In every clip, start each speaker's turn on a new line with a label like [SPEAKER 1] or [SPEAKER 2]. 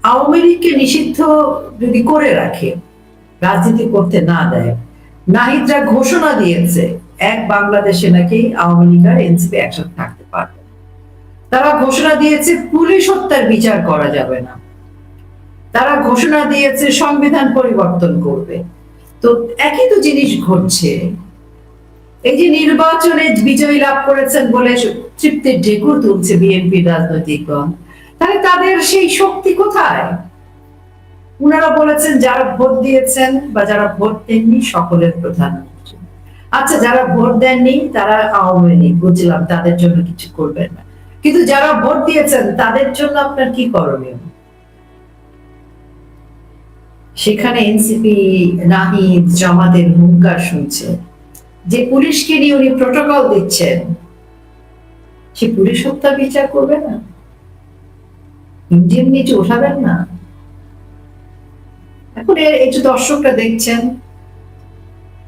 [SPEAKER 1] আওয়ামী লীগকে নিষিদ্ধ যদি করে রাখে, রাজনীতি করতে না দেয়, নাহিদরা ঘোষণা দিয়েছে এক বাংলাদেশে নাকি আওয়ামী লীগ আর এনসিপি একসাথে থাকতে পারবে। তারা ঘোষণা দিয়েছে পুলিশ হত্যার বিচার করা যাবে না। তারা ঘোষণা দিয়েছে সংবিধান পরিবর্তন করবে। তো একই তো জিনিস ঘটছে। এই যে নির্বাচনে বিজয়ী লাভ করেছেন বলে তৃপ্তির ঢেকুর তুলছে বিএনপি রাজনৈতিকগণ, তাহলে তাদের সেই শক্তি কোথায়? উনারা বলেছেন যারা ভোট দিয়েছেন বা যারা ভোট দেননি সকলের প্রধানমন্ত্রী। আচ্ছা, যারা ভোট দেননি তারা আওয়ামী লীগ, বুঝলাম তাদের জন্য কিছু করবেন না, কিন্তু যারা ভোট দিয়েছেন তাদের জন্য আপনার কি করণীয়? সেখানে এনসিপি, নাহিদ, জামাতের হুঙ্কার শুনছে যে পুলিশকে নিয়ে উনি প্রোটোকল দিচ্ছেন, সে পুলিশ হত্যা বিচার করবে না, ইন্ডিয়ান নিচে উঠাবেন না। এখন এই যে দর্শকরা দেখছেন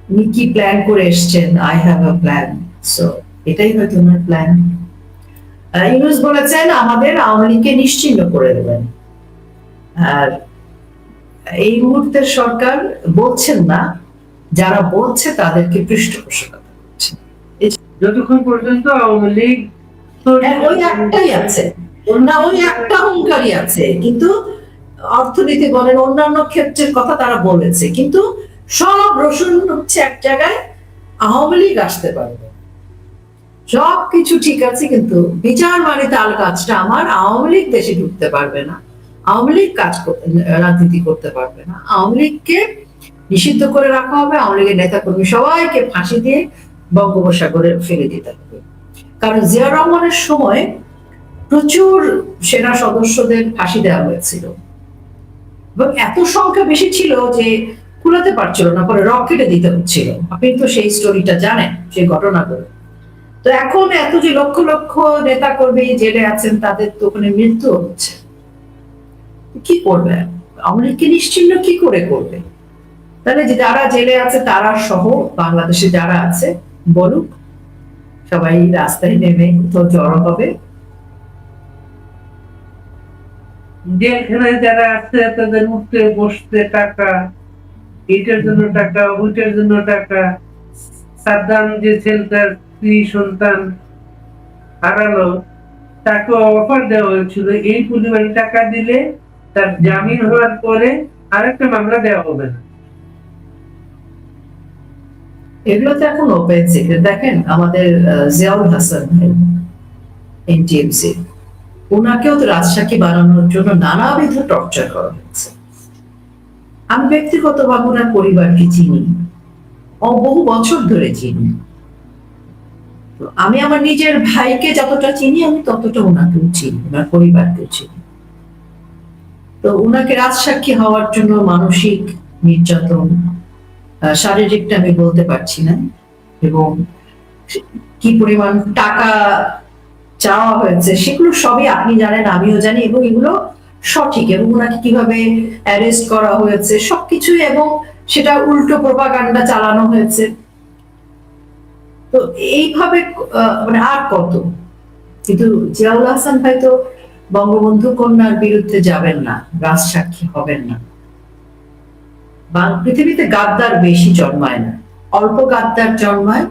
[SPEAKER 1] উনি কি প্ল্যান করে এসছেন, I have a plan, so এটাই হয়তো ওনার প্ল্যান। ইউনূস বলেছেন আমাদের আওয়ামী লীগকে নিশ্চিহ্ন করে দেবেন, আর এই মুহূর্তের সরকার বলছেন না, যারা বলছে তাদেরকে পৃষ্ঠপোষকতা করছে।
[SPEAKER 2] যতক্ষণ পর্যন্ত আওয়ামী লীগ
[SPEAKER 1] ওই একটাই আছে, না ওই একটা হুঙ্কারই আছে, কিন্তু অর্থনীতি বলেন অন্যান্য ক্ষেত্রের কথা তারা বলেছে, কিন্তু সব রসুন হচ্ছে এক জায়গায়, আওয়ামী লীগ আসতে পারবে, সবকিছু ঠিক আছে, কিন্তু বিচার মানে তাল কাজটা আমার, আওয়ামী লীগ দেশে ঢুকতে পারবে না, আওয়ামী লীগ রাজনীতি করতে পারবে না, আওয়ামী লীগকে নিষিদ্ধ করে রাখা হবে, আওয়ামী লীগের নেতা কর্মী সবাইকে ফাঁসি দিয়ে বঙ্গোপসাগরে ফেলে দিতে হবে। কারণ জিয়া রহমানের সময় প্রচুর সেনা সদস্যদের ফাঁসি দেওয়া হয়েছিল এবং এত সংখ্যা বেশি ছিল যে কুলাতে পারছিল না, পরে রকেটে দিতে হচ্ছিল। আপনি তো সেই স্টোরিটা জানেন, সেই ঘটনাগুলো। তো এখন এত যে লক্ষ লক্ষ নেতা কর্মী জেলে আছেন, তাদের তো ওখানে মৃত্যু হচ্ছে, কি করবে? আওয়ামী লীগকে নিশ্চিহ্ন কি করে করবে? তাহলে যে যারা জেলে আছে তারা সহ বাংলাদেশে যারা আছে বলুক, সবাই রাস্তায় নেমে কোথাও জড়ো হবে।
[SPEAKER 2] জেলখানায় যারা আছে তাদের উঠতে বসতে টাকা, এটার জন্য টাকা, ওইটার জন্য টাকা। সাদ্দাম যে ছেলেটার স্ত্রী সন্তান হারালো, তাকে অফার দেওয়া হয়েছিল এই পরিমাণ টাকা দিলে তার জামিন হওয়ার পরে আরেকটা মামলা দেওয়া হবে না।
[SPEAKER 1] এগুলো তো এখন ওপেন সিক্রেট। দেখেন আমাদের জিয়াউল হাসান এনটিএমসি, ওনাকেও তো রাজসাক্ষী বানানোর জন্য নানাবিধ টর্চার করা হয়েছে। আমি ব্যক্তিগতভাবে ওনার পরিবারকে চিনি, বহু বছর ধরে চিনি। আমি আমার নিজের ভাইকে যতটা চিনি আমি ততটা ওনাকেও চিনি, ওনার পরিবারকেও চিনি। তো ওনাকে রাজসাক্ষী হওয়ার জন্য মানসিক নির্যাতন, শারীরিকটা আমি বলতে পারছি না, এবং কি পরিমাণ টাকা চাওয়া হয়েছে সেগুলো সবই আপনি জানেন, আমিও জানি, এবং এগুলো সঠিক, এবং ওনাকে কিভাবে অ্যারেস্ট করা হয়েছে সবকিছুই, এবং সেটা উল্টো প্রপাগান্ডা চালানো হয়েছে। তো এইভাবে মানে আর কত? কিন্তু জিয়াউল হাসান ভাই তো বঙ্গবন্ধু কন্যার বিরুদ্ধে যাবেন না, রাজসাক্ষী হবেন না। পৃথিবীতে গাদ্দার বেশি জন্মায় না, অল্প গাদ্দার জন্মায়,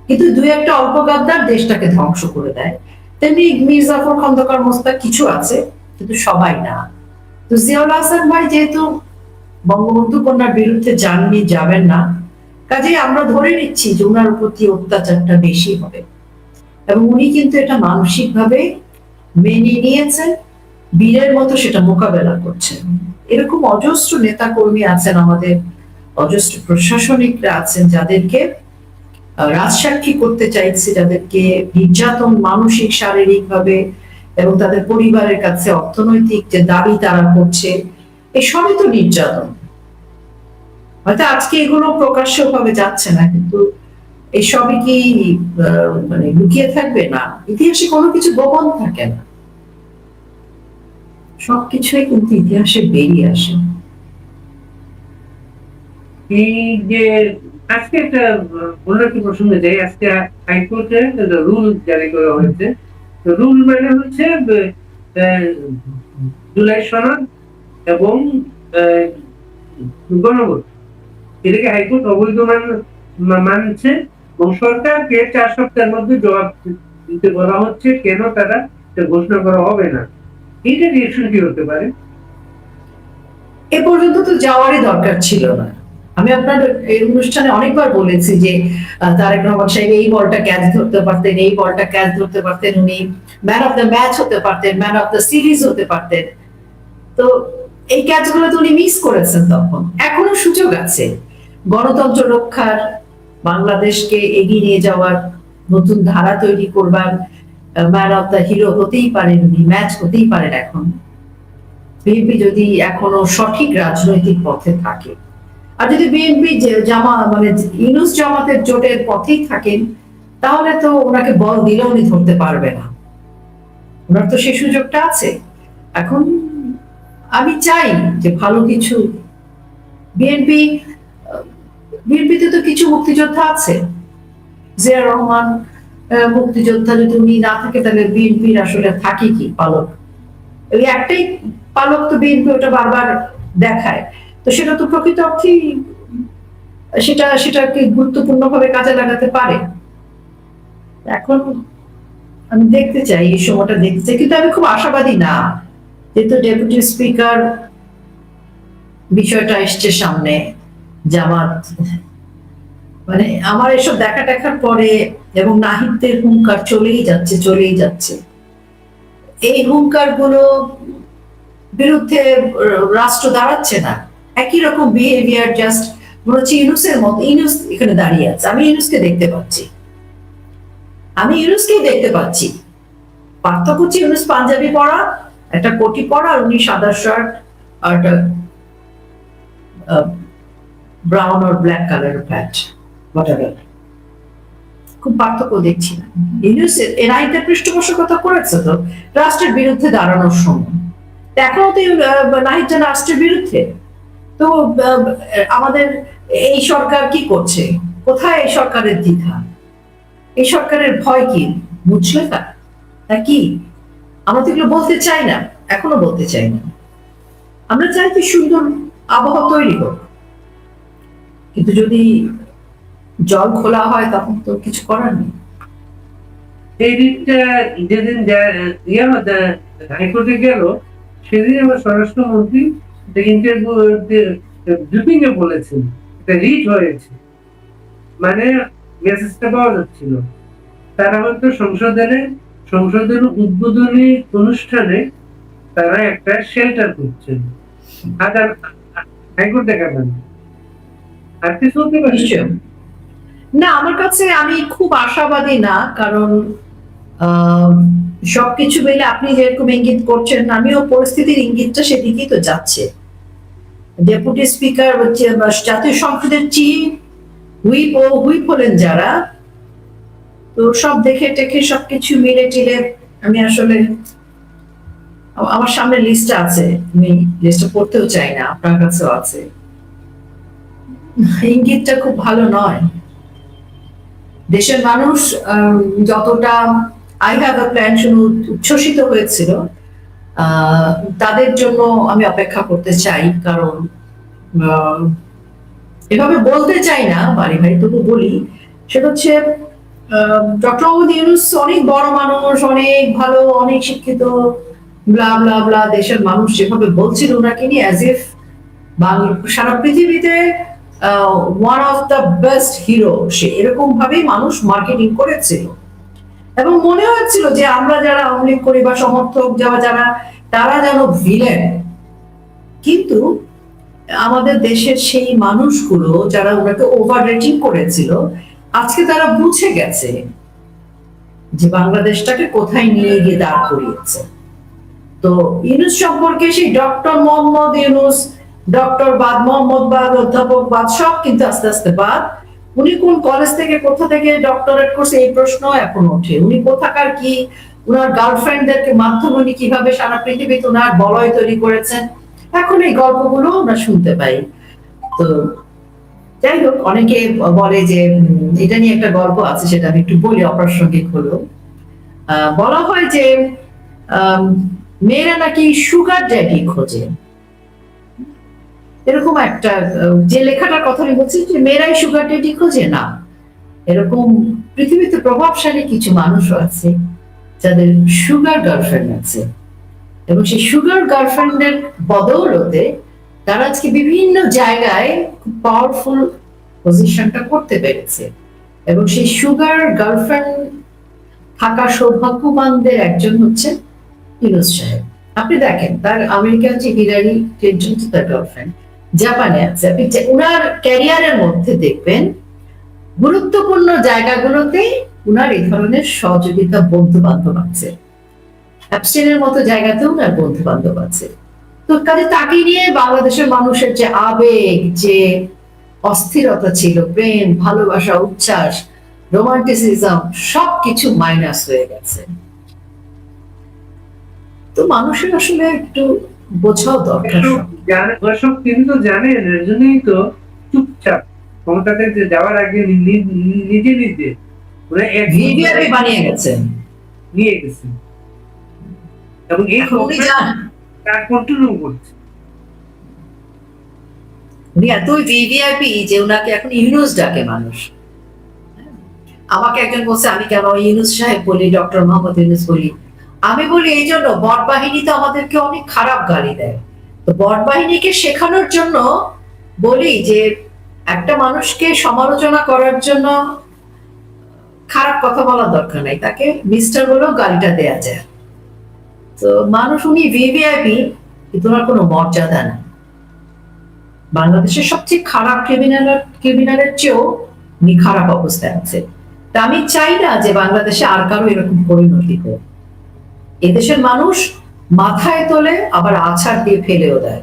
[SPEAKER 1] কিন্তু দুই একটা অল্প গাদ্দার দেশটাকে ধ্বংস করে দেয়। তেমনি মীর জাফর খন্দকার মোস্তাক কিছু আছে, কিন্তু সবাই না। তো জিয়াউল হাসান ভাই যেহেতু বঙ্গবন্ধু কন্যার বিরুদ্ধে যাননি, যাবেন না, কাজেই আমরা ধরে নিচ্ছি যে ওনার প্রতি অত্যাচারটা বেশি হবে, এবং উনি কিন্তু এটা মানসিক ভাবে মেনে নিয়েছেন, বীরের মতো সেটা মোকাবেলা করছেন। এরকম অজস্র নেতা কর্মী আছেন আমাদের, অজস্র প্রশাসনিকরা আছেন যাদেরকে রাজসাক্ষী করতে চাইছে, যাদেরকে নির্যাতন মানসিক শারীরিক ভাবে এবং তাদের পরিবারের কাছে অর্থনৈতিক যে দাবি তারা করছে, এই সবই তো নির্যাতন। হয়তো আজকে এগুলো প্রকাশ্য ভাবে যাচ্ছে না, কিন্তু এই সবই কি মানে লুকিয়ে থাকবে? না, ইতিহাসে কোনো কিছু গোপন থাকে না, সবকিছুই কিন্তু ইতিহাসে বেরিয়ে আসে।
[SPEAKER 2] এই যে আজকে একটা অন্য একটা প্রসঙ্গে যাই, আজকে হাইকোর্টে রুল জারি করা হয়েছে। রুল মানে হচ্ছে জুলাই সনদ এবং গণভোট, এটাকে হাইকোর্ট অবৈধ মানছে এবং সরকারকে 4 সপ্তাহের মধ্যে জবাব দিতে বলা হচ্ছে কেন তারা ঘোষণা করা হবে না। এইটা রিয়েকশন কি হতে পারে?
[SPEAKER 1] এ পর্যন্ত তো যাওয়ারই দরকার ছিল না। আমি আপনার এই অনুষ্ঠানে অনেকবার বলেছি যে তারেক রহমান সাহেব এই বলটা ক্যাচ ধরতে পারতেন, এই বলটা ক্যাচ ধরতে পারতেন, উনি ম্যান অফ দ্য ম্যাচ হতে পারতেন, ম্যান অফ দ্য সিরিজ হতে পারতেন। তো এই ক্যাচগুলো তো উনি মিস করেছেন। তখন এখনো সুযোগ আছে গণতন্ত্র রক্ষার, বাংলাদেশকে এগিয়ে নিয়ে যাওয়ার, নতুন ধারা তৈরি করবার। ম্যান অফ দ্য হিরো হতেই পারেন উনি, ম্যাচ হতেই পারেন এখন, বিএনপি যদি এখনো সঠিক রাজনৈতিক পথে থাকে। আর যদি বিএনপি মানে ইউনূস জামাতের জোটের পথেই থাকেন, তাহলে তো ওনাকে বল দিলেও উনি ধরতে পারবে না। ওনার তো সেই সুযোগটা আছে। এখন আমি চাই যে ভালো কিছু, বিএনপিতে তো কিছু মুক্তিযোদ্ধা আছে। জিয়া রহমান মুক্তিযোদ্ধা, যদি উনি না থাকে তাহলে বিএনপির আসলে থাকে কি পালক? ওই একটাই পালক তো বিএনপি, ওটা বারবার দেখায়। তো সেটা তো প্রকৃত অর্থেই সেটাকে গুরুত্বপূর্ণ ভাবে কাজে লাগাতে পারে। এখন আমি দেখতে চাই, এই সময়টা দেখতে চাই, কিন্তু আমি খুব আশাবাদী না, যেহেতু ডেপুটি স্পিকার বিষয়টা এসছে সামনে। জামাত মানে আমার এসব দেখার পরে, এবং নাহিদের হুঙ্কার চলেই যাচ্ছে। এই হুঙ্কার গুলো বিরুদ্ধে রাষ্ট্র দাঁড়াচ্ছে না, একই রকম বিহেভিয়ার, জাস্ট মনে হচ্ছে ইউনূসের মতো। ইউনূস এখানে দাঁড়িয়ে আছে, আমি ইউনূসকেই দেখতে পাচ্ছি। পার্থক্য হচ্ছে ইউনূস পাঞ্জাবি পরা, একটা কোটি পরা, আর উনি সাদা শার্ট আর একটা ব্রাউন আর ব্ল্যাক কালার প্যান্ট, হোয়াটএভার। খুব পার্থক্য দেখছি না। ইউনূসের এনআইটা পৃষ্ঠপোষকতা করেছে তো রাষ্ট্রের বিরুদ্ধে দাঁড়ানোর সময়। এখনো তো নাহিদ জানা রাষ্ট্রের বিরুদ্ধে। তো আমাদের এই সরকার কি করছে? কোথায় এই সরকারের দ্বিধা? এই সরকারের ভয় কি? মুচলেকা নাকি? আমরা তো এগুলো বলতে চাই না, এখনো বলতে চাই না। আমরা চাই যে সুন্দর আবহাওয়া তৈরি হোক, কিন্তু যদি জল খোলা হয় তখন তো কিছু করার নেই।
[SPEAKER 2] এই দিকটা যেদিন হাইকোর্টে গেল, সেদিন আমার স্বরাষ্ট্রমন্ত্রী ব্রিফিং এ বলেছেন এটা রিট হয়েছে, মানে মেসেজটা পাওয়া যাচ্ছিল। তারা হয়তো সংসদের উদ্বোধনী অনুষ্ঠানে তারা একটা শেল্টার করছেন। হাইকোর্ট দেখাবেন আর কিছু হতে পারে
[SPEAKER 1] না। আমার কাছে, আমি খুব আশাবাদী না, কারণ সবকিছু মিলে আপনি যেরকম ইঙ্গিত করছেন, আমিও পরিস্থিতির ইঙ্গিতটা সেদিকেই তো যাচ্ছে। ডেপুটি স্পিকার হচ্ছে জাতীয় সংসদের চিফ হুইপ হলেন যারা, তো সব দেখে টেখে সবকিছু মিলে টিলে আমি আসলে, আমার সামনে লিস্টটা আছে, আমি লিস্টটা পড়তেও চাই না, আপনার কাছেও আছে। ইঙ্গিতটা খুব ভালো নয়। দেশের মানুষ যতটা আই হ্যাভ আ প্ল্যান শুনে উচ্ছ্বসিত হয়েছিল, তাদের জন্য আমি অপেক্ষা করতে চাই। কারণ এভাবে বলতে চাই না বাড়ি ভাই, তবু বলি, সেটা হচ্ছে ডক্টর মোহাম্মদ ইউনূস অনেক বড় মানুষ, অনেক ভালো, অনেক শিক্ষিত, ব্লা ব্লা ব্লা। দেশের মানুষ যেভাবে বলছিল ওনাকে নিয়ে, অ্যাজ ইফ সারা পৃথিবীতে one of the best hero, সে এরকম ভাবেই মানুষ মার্কেটিং করেছিল। এবং মনে হচ্ছিল যে আমরা যারা আওয়ামী লীগ করি বা সমর্থক যারা, তারা যেন ভিলেন। কিন্তু আমাদের দেশের সেই মানুষগুলো যারা ওনাকে ওভার রেটিং করেছিল, আজকে তারা বুঝে গেছে যে বাংলাদেশটাকে কোথায় নিয়ে গিয়ে দাঁড় করিয়েছে। তো ইউনূস সম্পর্কে সেই ডক্টর মোহাম্মদ ইউনূস, ডক্টর বাদ, মোহাম্মদ বাদ, অধ্যাপক বাদ, সব কিন্তু আস্তে আস্তে বাদ। উনি কোন কলেজ থেকে, কোথা থেকে ডক্টরেট করছে, এই প্রশ্ন এখন ওঠে। উনি কোথাকার কি, উনার গার্লফ্রেন্ডদেরকে মাধ্যমে উনি কিভাবে সারা পৃথিবীতে উনার বলয় তৈরি করেছেন, এখন এই গল্পগুলো আমরা শুনতে পাই। তো যাই হোক, অনেকে বলে যে এটা নিয়ে একটা গল্প আছে, সেটা আমি একটু বলি, অপ্রাসঙ্গিক হলো। বলা হয় যে মেয়েরা নাকি সুগার ড্যাডি খোঁজে। এরকম একটা যে লেখাটার কথা আমি বলছি যে মেয়েরাই সুগার ডেডি খোঁজে না, এরকম পৃথিবীতে প্রভাবশালী কিছু মানুষও আছে যাদের সুগার গার্লফ্রেন্ড আছে, এবং সেই সুগার গার্লফ্রেন্ডের বদৌলতে তারা আজকে বিভিন্ন জায়গায় পাওয়ারফুল পজিশনটা করতে পেরেছে। এবং সেই সুগার গার্লফ্রেন্ড থাকা সৌভাগ্যবানদের একজন হচ্ছে ইউনূস সাহেব। আপনি দেখেন তার আমেরিকান যে হিলারি ক্লিনটন তার গার্লফ্রেন্ড জাপানে আছে, আপনি উনার ক্যারিয়ারের মধ্যে দেখবেন গুরুত্বপূর্ণ জায়গাগুলোতে উনার এই ধরনের সহযোগিতা বন্ধু বান্ধব আছে, অ্যাবস্টেনের মতো জায়গাতেও উনার বন্ধু বান্ধব আছে। তো কাজে তাকে নিয়ে বাংলাদেশের মানুষের যে আবেগ, যে অস্থিরতা ছিল, প্রেম, ভালোবাসা, উচ্ছ্বাস, রোমান্টিসিজম সবকিছু মাইনাস হয়ে গেছে। তো মানুষের আসলে একটু বোঝাও দরকার।
[SPEAKER 2] ওসব তিনি তো জানেন, এর জন্যই তো চুপচাপ ক্ষমতাতে যাওয়ার আগে নিজে নিজে
[SPEAKER 1] ভিভিআইপি বানিয়ে গেছেন,
[SPEAKER 2] নিয়ে গেছেন, এবং এই তার কন্টিনিউ করছে।
[SPEAKER 1] উনি এতই ভিভিআইপি যে উনাকে এখন ইউনূস ডাকে মানুষ। আমাকে একজন বলছে আমি কেন ইউনূস সাহেব বলি, ডক্টর মোহাম্মদ ইউনূস বলি। আমি বলি এই জন্য বট বাহিনী তো আমাদেরকে অনেক খারাপ গালি দেয়, তো বট বাহিনীকে শেখানোর জন্য বলি যে একটা মানুষকে সমালোচনা করার জন্য খারাপ কথা বলার দরকার নাই, তাকে মিস্টার বলেও গালিটা দেয়া যায়। তো মানুষ, উনি ভিভিআইপি কিন্তু ওনার কোনো মর্যাদা নেই। বাংলাদেশের সবচেয়ে খারাপ ক্রিমিনালের চেয়েও উনি খারাপ অবস্থায় আছে। তা আমি চাই না যে বাংলাদেশে আর কারো এরকম পরিণতি হোক। এদেশের মানুষ মাথায় তোলে আবার আছাড় দিয়ে ফেলেও দেয়।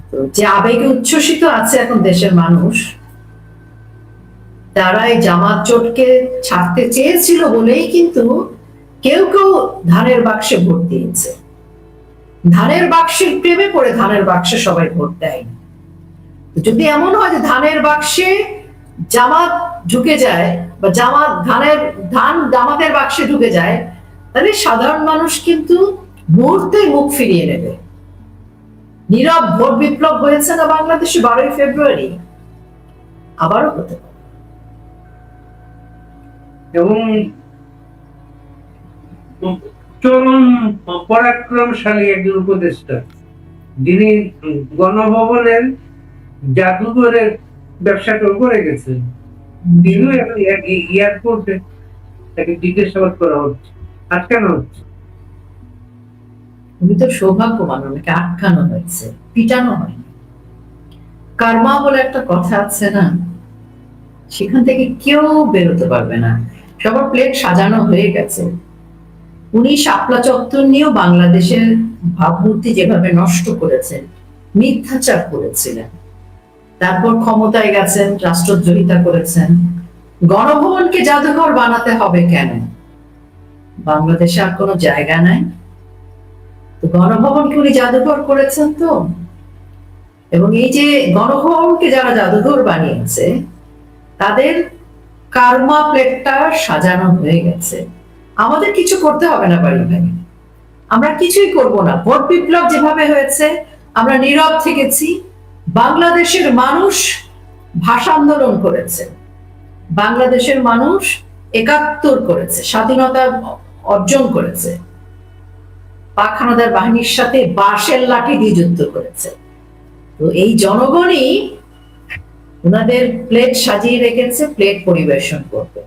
[SPEAKER 1] তো যে আবেগে উচ্ছ্বসিত আছে এখন দেশের মানুষ, তারা এই জামাত জোটকে ছাড়তে চেয়েছিল বলেই কিন্তু কেউ কেউ ধানের বাক্সে ভোট দিয়েছে। ধানের বাক্সের প্রেমে পড়ে ধানের বাক্সে সবাই ভোট দেয়। যদি এমন হয় যে ধানের বাক্সে জামাত ঢুকে যায় বা ধান জামাতের বাক্সে ঢুকে যায়, তাহলে সাধারণ মানুষ কিন্তু মুহূর্তেই মুখ ফিরিয়ে নেবে। নীরব ভোট বিপ্লব হয়েছে না বাংলাদেশে 12ই ফেব্রুয়ারি, আবারও হতে পারে।
[SPEAKER 2] এবং চরম পরাক্রমশালী একজন উপদেষ্টা, যিনি গণভবনের জাদুঘরের ব্যবসাটা করে গেছেন, তিনিও এখন এয়ারপোর্টে তাকে জিজ্ঞাসাবাদ করা হচ্ছে, আটকানো হচ্ছে।
[SPEAKER 1] উনি তো সৌভাগ্যবান, ওনাকে আটকানো হয়েছে, পিটানো হয়নি। কার্মা বলে একটা কথা আছে না, সেখান থেকে কেউ বেরোতে পারবে না, সবার প্লেট সাজানো হয়ে গেছে। উনি শাপলা চত্বর নিয়েও বাংলাদেশের ভাবমূর্তি যেভাবে নষ্ট করেছেন, মিথ্যাচার করেছিলেন, তারপর ক্ষমতায় গেছেন, রাষ্ট্রদ্রোহিতা করেছেন। গণভবনকে জাদুঘর বানাতে হবে কেন? বাংলাদেশে আর কোনো জায়গা নাই, তো গণভবনকে উনি জাদুঘর করেছেন। তো এবং এই যে গণভবনকে যারা জাদুঘর বানিয়েছে তাদের কার্মা প্লেটটা সাজানো হয়ে গেছে। আমাদের কিছু করতে হবে না বাড়ি ভাই, আমরা কিছুই করব না। ভোট বিপ্লব যেভাবে হয়েছে আমরা নীরব থেকেছি। বাংলাদেশের মানুষ ভাষা আন্দোলন করেছে, বাংলাদেশের মানুষ ৭১ করেছে, স্বাধীনতা অর্জন করেছে, পাক হানাদার বাহিনীর সাথে বাঁশের লাঠি দিয়ে যুদ্ধ করেছে। তো এই জনগণই ওনাদের প্লেট সাজিয়ে রেখেছে, প্লেট পরিবেশন করবে।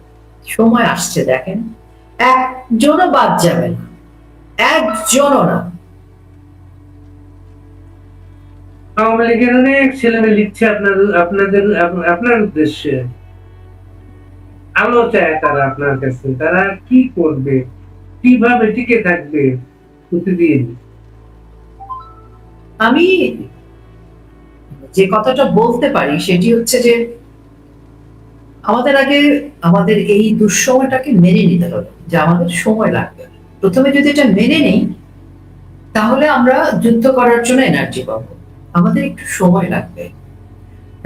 [SPEAKER 1] সময় আসছে, দেখেন একজনও বাদ যাবে না, একজনও না।
[SPEAKER 2] আওয়ামী লীগের অনেক ছেলেমেয়ে লিখছে আপনার উদ্দেশ্যে, আলো চায় তারা আপনার কাছে, তারা কি করবে, কিভাবে টিকে থাকবে প্রতিদিন।
[SPEAKER 1] আমি যে কথাটা বলতে পারি সেটি হচ্ছে যে আমাদের আগে আমাদের এই দুঃসময়টাকে মেনে নিতে হবে, যে আমাদের সময় লাগবে। প্রথমে যদি এটা মেনে নেই তাহলে আমরা যুদ্ধ করার জন্য এনার্জি পাবো। আমাদের একটু সময় লাগবে,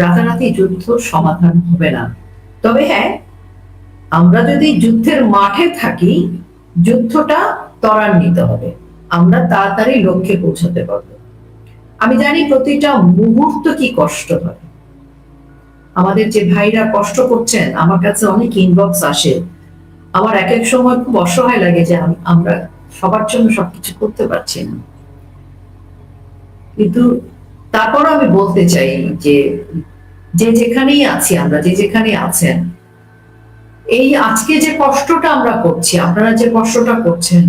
[SPEAKER 1] রাতারাতি যুদ্ধ সমাধান হবে না। তবে হ্যাঁ, আমরা যদি যুদ্ধের মাঠে থাকি, যুদ্ধটা ত্বরান্বিত হবে, আমরা তাড়াতাড়ি লক্ষ্যে পৌঁছাতে পারবো। আমি জানি প্রতিটা মুহূর্ত কি কষ্ট হয়। আমাদের যে ভাইরা কষ্ট করছেন, আমার কাছে অনেক ইনবক্স আসে। আমার এক এক সময় খুব অসহায় লাগে যে আমরা সবার জন্য সবকিছু করতে পারছি না। কিন্তু তারপর আমি বলতে চাই যে যে যেখানেই আছি, আমরা যে যেখানে আছেন, এই আজকে যে কষ্টটা আমরা করছি, আপনারা যে কষ্টটা করছেন,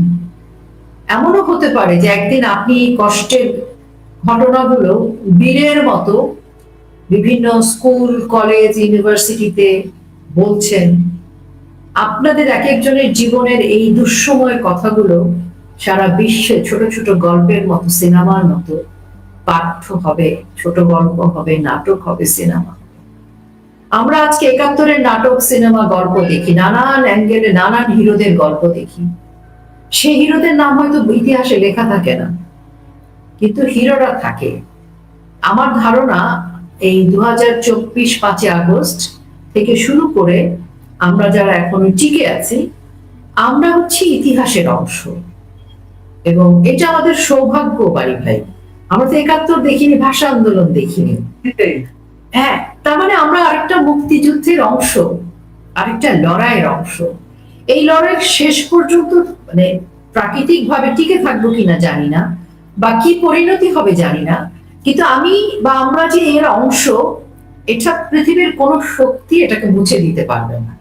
[SPEAKER 1] এমনও হতে পারে যে একদিন আপনি এই কষ্টের ঘটনাগুলো বীরের মতো বিভিন্ন স্কুল, কলেজ, ইউনিভার্সিটিতে বলছেন। আপনাদের এক একজনের জীবনের এই দুঃসময় কথাগুলো সারা বিশ্বে ছোট ছোট গল্পের মতো, সিনেমার মতো পাঠ্য হবে, ছোট গল্প হবে, নাটক হবে, সিনেমা। আমরা আজকে ৭১-এর নাটক, সিনেমা, গল্প দেখি, নানান অ্যাঙ্গেলে নানান হিরোদের গল্প দেখি। সেই হিরোদের নাম হয়তো ইতিহাসে লেখা থাকে না, কিন্তু হিরোরা থাকে। আমার ধারণা এই ২০২৪ ৫ই আগস্ট থেকে শুরু করে আমরা যারা এখনো টিকে আছি, আমরা হচ্ছি ইতিহাসের অংশ। এবং এটা আমাদের সৌভাগ্য বাড়ি ভাই। আমরা তো ৭১ দেখিনি, ভাষা আন্দোলন দেখিনি।
[SPEAKER 2] সেটাই।
[SPEAKER 1] হ্যাঁ, তার মানে আমরা আরেকটা মুক্তিযুদ্ধের অংশ, আরেকটা লড়াইয়ের অংশ। এই লড়াই শেষ পর্যন্ত মানে প্রাকৃতিক ভাবে টিকে থাকবো কিনা জানি না, বা কি পরিণতি হবে জানি না, কিন্তু আমি বা আমরা যে এর অংশ, এটা পৃথিবীর কোনো শক্তি এটাকে মুছে দিতে পারবে না।